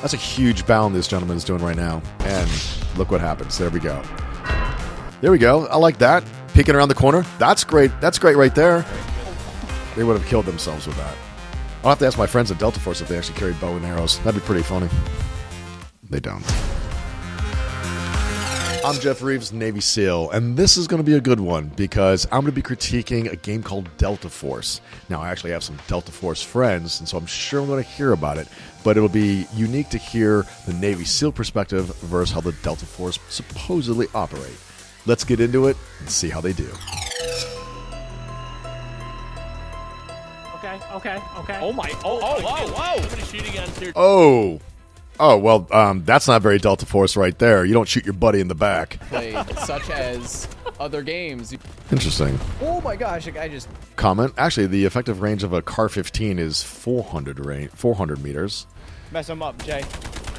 That's a huge bound this gentleman is doing right now. And look what happens. There we go. There we go. I like that. Peeking around the corner. That's great. That's great right there. They would have killed themselves with that. I'll have to ask my friends at Delta Force if they actually carry bow and arrows. That'd be pretty funny. They don't. I'm Geoff Reeves, Navy SEAL, and this is going to be a good one because I'm going to be critiquing a game called Delta Force. Now, I actually have some Delta Force friends, and so I'm sure I'm going to hear about it, but it'll be unique to hear the Navy SEAL perspective versus how the Delta Force supposedly operate. Let's get into it and see how they do. Okay. Oh my! Oh! Somebody's shooting at us here. Oh, well, that's not very Delta Force right there. You don't shoot your buddy in the back. Played such as other games. Interesting. Oh my gosh! I just Comment. Actually, the effective range of a Car 15 is 400 meters. Mess him up, Jay.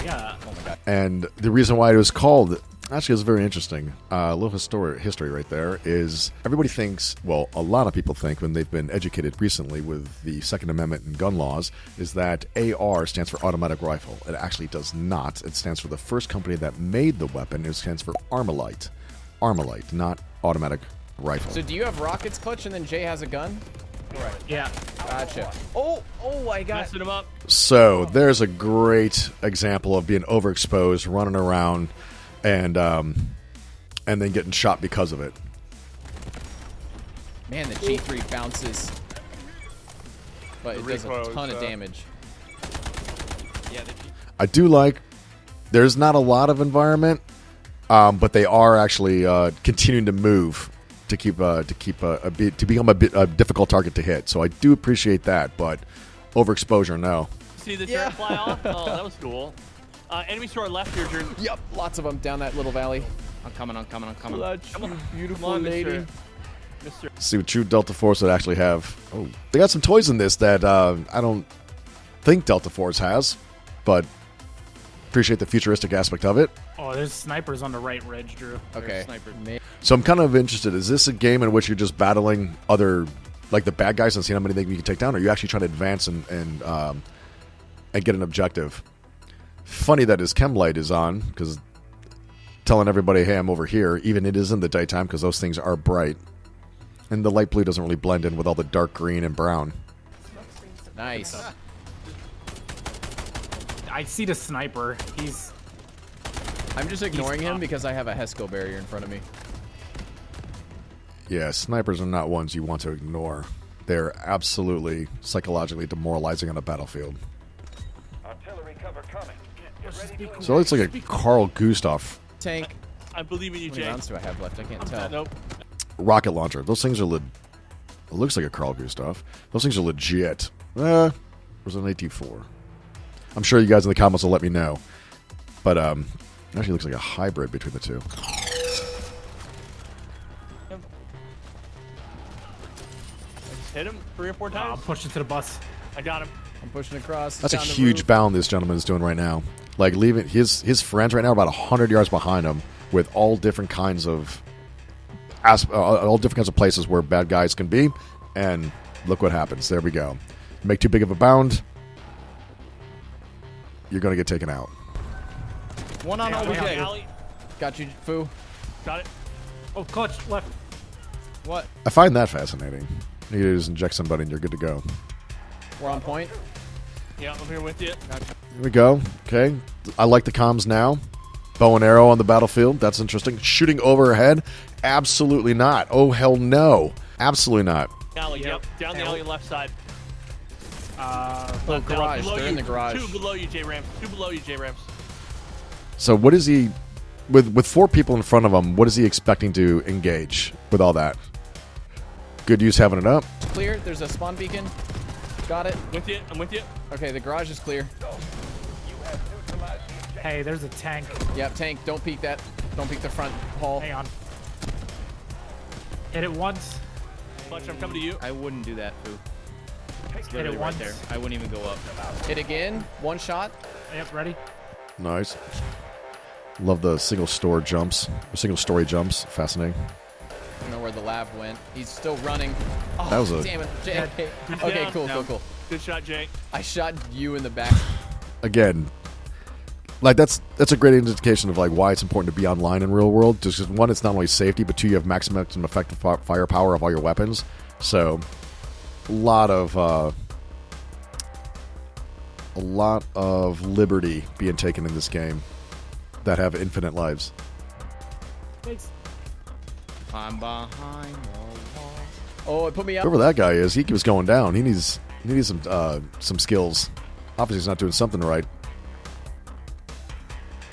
Yeah. oh my god. And the reason why it was called, actually, is very interesting. A little history right there is everybody thinks, well, a lot of people think when they've been educated recently with the Second Amendment and gun laws, is that AR stands for automatic rifle. It actually does not. It stands for the first company that made the weapon. It stands for Armalite. Armalite, not automatic rifle. So do you have rockets, Clutch, and then Jay has a gun? Right. Yeah. Gotcha. Oh! I got. Messing him up. So there's a great example of being overexposed, running around, and then getting shot because of it. Man, the G3 bounces, but it does a ton of damage. Yeah. I do like. There's not a lot of environment, but they are actually continuing to move to become a difficult target to hit. So I do appreciate that, but overexposure, no. See the turret fly off? Oh, that was cool. Enemies to our left here, Jordan. Yep, lots of them down that little valley. I'm coming. Clutch, Come on. beautiful Come on, lady. Mister. See what true Delta Force would actually have. Oh, they got some toys in this that I don't think Delta Force has, but appreciate the futuristic aspect of it. Oh, there's snipers on the right ridge, Drew. Okay. There's snipers. So I'm kind of interested. Is this a game in which you're just battling other, like the bad guys and seeing how many you can take down, or are you actually trying to advance and get an objective? Funny that his chem light is on, because telling everybody, hey, I'm over here, even it is in the daytime, because those things are bright. And the light blue doesn't really blend in with all the dark green and brown. Nice. I see the sniper. I'm just ignoring him because I have a HESCO barrier in front of me. Yeah, snipers are not ones you want to ignore. They're absolutely psychologically demoralizing on a battlefield. Artillery cover coming. Get ready to So it looks like a Carl Gustav I believe in you, How many Jay. rounds do I have left? I can't tell. Nope. rocket launcher. Those things are it looks like a Carl Gustav. Those things are legit. Was it an AT-4? I'm sure you guys in the comments will let me know. But it actually looks like a hybrid between the two. Hit him 3 or 4 I'm times. pushing to the bus. I got him. I'm pushing across. That's a down the huge roof. bound this gentleman is doing right now. Like leaving his friends right now are about 100 yards behind him with all different kinds of places where bad guys can be, and look what happens. There we go. Make too big of a bound, you're going to get taken out. One on Okay, OBJ. alley. Got you, Foo. Got it. Oh, clutch left. What? I find that fascinating. You just inject somebody and you're good to go. We're on point. Yeah, I'm here with you. Here we go. Okay. I like the comms now. Bow and arrow on the battlefield. That's interesting. Shooting overhead? Absolutely not. Oh, hell no. Absolutely not. Alley, yep. Down the alley left side. Oh, garage. Below They're you. in the garage. 2 below you, J Rams. 2 below you, J Rams. So what is he... With 4 people in front of him, what is he expecting to engage with all that? Good use having it up. Clear. There's a spawn beacon. Got it. With you. I'm with you. Okay, the garage is clear. Hey, there's a tank. Yep, tank. Don't peek that. Don't peek the front hall. Hang on. Hit it once. Clutch, I'm coming to you. I wouldn't do that, Foo. It's Hit literally it right once. there. I wouldn't even go up. Hit again. One shot. Yep, ready. Nice. Love the single story jumps. Fascinating. I don't know where the lab went. He's still running. Oh, That was a- damn it. Jay. Good Okay, down. cool, No. cool, cool. Good shot, Jay. I shot you in the back. Again, Like that's a great indication of like why it's important to be online in real world. Just 'cause, one, it's not only safety, but two, you have maximum effective firepower of all your weapons. So a lot of liberty being taken in this game that have infinite lives. Thanks. I'm behind the wall. Oh, it put me up. Whoever that guy is, he keeps going down. He needs some skills. Obviously, he's not doing something right.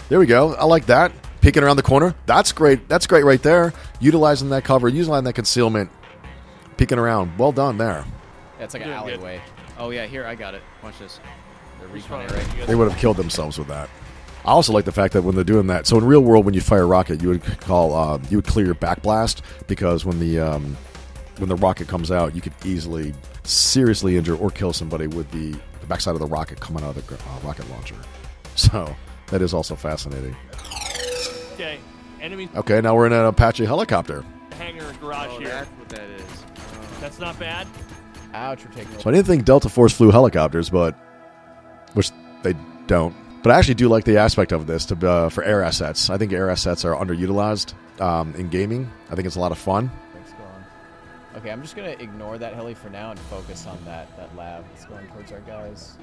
There we go. I like that. Peeking around the corner. That's great. That's great right there. Utilizing that cover, utilizing that concealment. Peeking around. Well done there. Yeah, it's like an Doing good. alleyway. Oh yeah, here I got it. Watch this. They're Who's recon trying it, to- right? They would have killed themselves with that. I also like the fact that when they're doing that. So in real world, when you fire a rocket, you would clear your back blast because when the rocket comes out, you could easily seriously injure or kill somebody with the backside of the rocket coming out of the rocket launcher. So that is also fascinating. Okay, enemy Okay, now we're in an Apache helicopter. hangar garage Oh, here. that's what that is. That's not bad. Ouch, we're taking So I didn't think Delta Force flew helicopters, but which they don't. But I actually do like the aspect of this for air assets. I think air assets are underutilized in gaming. I think it's a lot of fun. Thanks, go on. Okay, I'm just gonna ignore that heli for now and focus on that lab that's going towards our guys.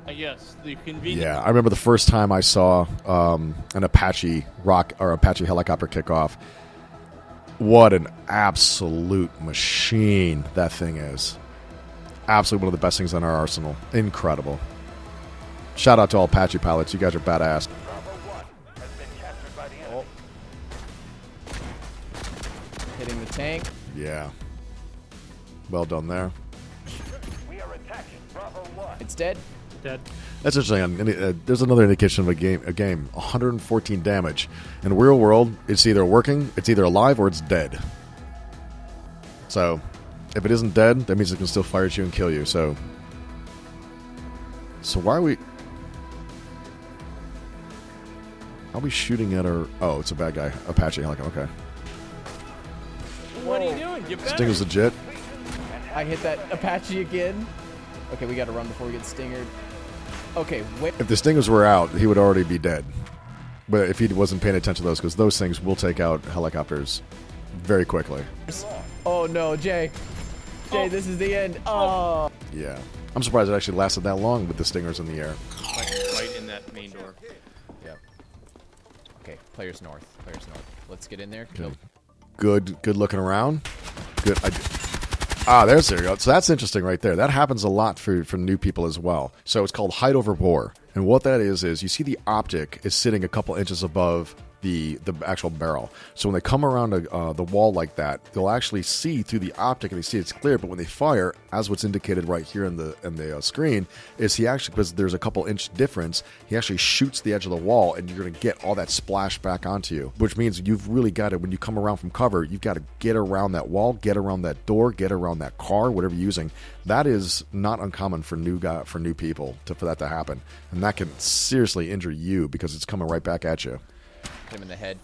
Yes, the convenience. Yeah, I remember the first time I saw an Apache Apache helicopter kick off. What an absolute machine that thing is. Absolutely one of the best things in our arsenal. Incredible. Shout out to all Apache pilots. You guys are badass. Bravo 1 has been captured by the enemy. Hitting the tank. Yeah. Well done there. We are attacking Bravo 1. It's dead. Dead. That's interesting. There's another indication of a game. 114 damage. In real world, it's either working, it's either alive, or it's dead. So, if it isn't dead, that means it can still fire at you and kill you. So why are we... Are we shooting at our... Oh, it's a bad guy. Apache helicopter. Okay. What are you doing? You better. Stinger's legit. I hit that Apache again. Okay, we gotta run before we get stingered. Okay, wait. If the Stingers were out, he would already be dead. But if he wasn't paying attention to those, because those things will take out helicopters very quickly. Oh no, Jay. Jay, this is the end. Oh. Yeah. I'm surprised it actually lasted that long with the Stingers in the air. Right in that main door. Yep. Okay, players north. Players north. Let's get in there. Kill. Good looking around. Good. There you go. So that's interesting right there. That happens a lot for new people as well. So it's called hide over bore. And what that is you see the optic is sitting a couple inches above the actual barrel. So when they come around the wall like that, they'll actually see through the optic and they see it's clear. But when they fire, as what's indicated right here in the screen, is he actually, because there's a couple inch difference, he actually shoots the edge of the wall, and you're going to get all that splash back onto you. Which means you've really got to, when you come around from cover, you've got to get around that wall, get around that door, get around that car, whatever you're using. That is not uncommon for new people for that to happen, and that can seriously injure you because it's coming right back at you. Hit him in the head.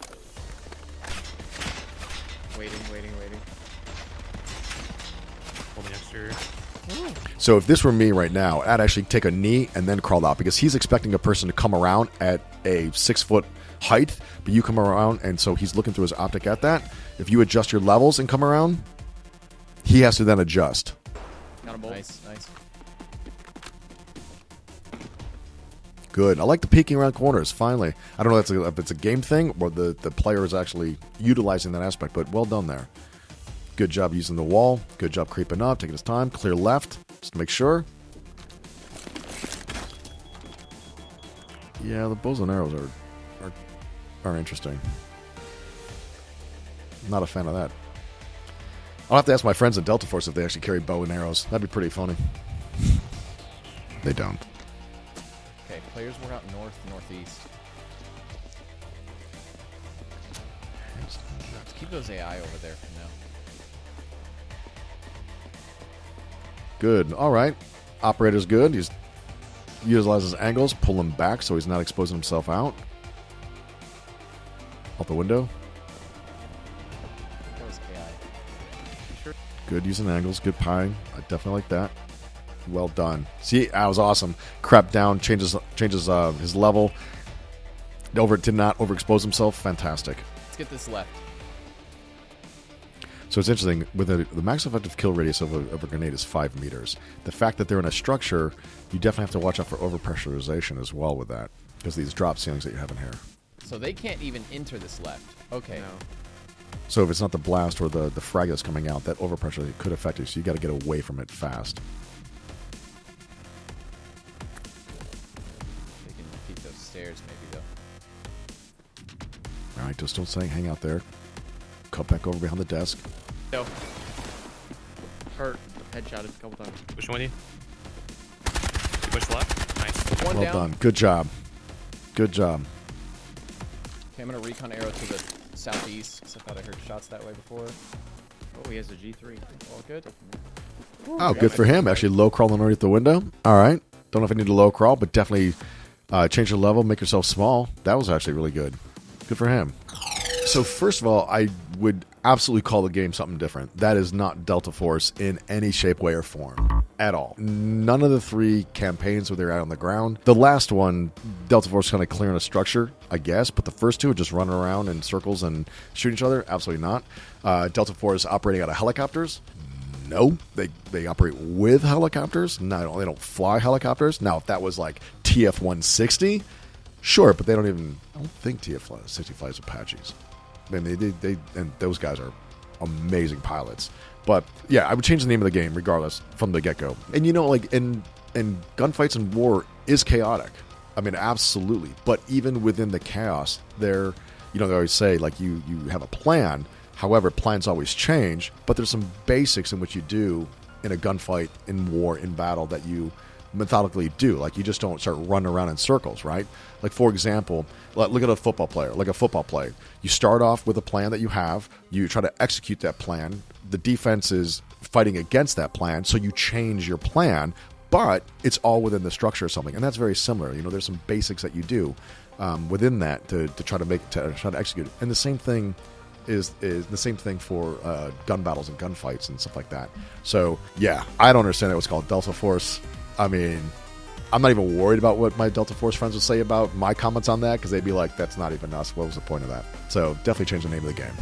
Waiting. Hold the exterior. So if this were me right now, I'd actually take a knee and then crawl out, because he's expecting a person to come around at a 6 foot height, but you come around, and so he's looking through his optic at that. If you adjust your levels and come around, he has to then adjust. Got a bolt. Nice. Good. I like the peeking around corners, finally. I don't know if it's a game thing or the player is actually utilizing that aspect, but well done there. Good job using the wall. Good job creeping up, taking his time. Clear left, just to make sure. Yeah, the bows and arrows are interesting. Not a fan of that. I'll have to ask my friends in Delta Force if they actually carry bow and arrows. That'd be pretty funny. They don't. Okay, players were out northeast. Let's keep those AI over there for now. Good. All right. Operator's good. He's utilizes angles, pull him back so he's not exposing himself out. Out the window. That was AI. Good using angles. Good pieing. I definitely like that. Well done. See, that was awesome. Crept down, changes his level. Did not overexpose himself. Fantastic. Let's get this left. So it's interesting. With the max effective kill radius of a grenade is 5 meters. The fact that they're in a structure, you definitely have to watch out for overpressurization as well with that, because these drop ceilings that you have in here. So they can't even enter this left. Okay. No. So if it's not the blast or the frag that's coming out, that overpressure could affect you. So you got to get away from it fast. They can peek those stairs maybe though. All right, just don't say hang out there. Cut back over behind the desk. No. Hurt. Headshot it a couple times. Push one you. You push left. Nice. One Well down. done. Good job. Good job. Okay, I'm gonna recon arrow to the southeast, because I thought I heard shots that way before. Oh, he has a G3. All good. Oh, good for him. Actually, low crawling underneath the window. All right. Don't know if I need to low crawl, but definitely change your level, make yourself small. That was actually really good. Good for him. So first of all, I would absolutely call the game something different. That is not Delta Force in any shape, way, or form at all. None of the 3 campaigns where they're out on the ground. The last one, Delta Force kind of clearing a structure, I guess, but the first 2 are just running around in circles and shooting each other. Absolutely not. Delta Force operating out of helicopters. No, they operate with helicopters. No, they don't fly helicopters. Now, if that was like TF-160, sure, but I don't think TF-160 flies Apaches. I mean, they and those guys are amazing pilots. But yeah, I would change the name of the game regardless from the get-go. And you know, like in gunfights and war is chaotic. I mean, absolutely. But even within the chaos, they always say like you have a plan. However, plans always change. But there's some basics in which you do in a gunfight, in war, in battle that you methodically do. Like, you just don't start running around in circles, right? Like, for example, look at a football player, like a football play. You start off with a plan that you have, you try to execute that plan, the defense is fighting against that plan, so you change your plan, but it's all within the structure or something, and that's very similar. You know, there's some basics that you do within that to try to execute it. And the same thing is the same thing for gun battles and gunfights and stuff like that. So, yeah, I don't understand that what's called Delta Force. I mean, I'm not even worried about what my Delta Force friends would say about my comments on that, because they'd be like, that's not even us. What was the point of that? So definitely change the name of the game.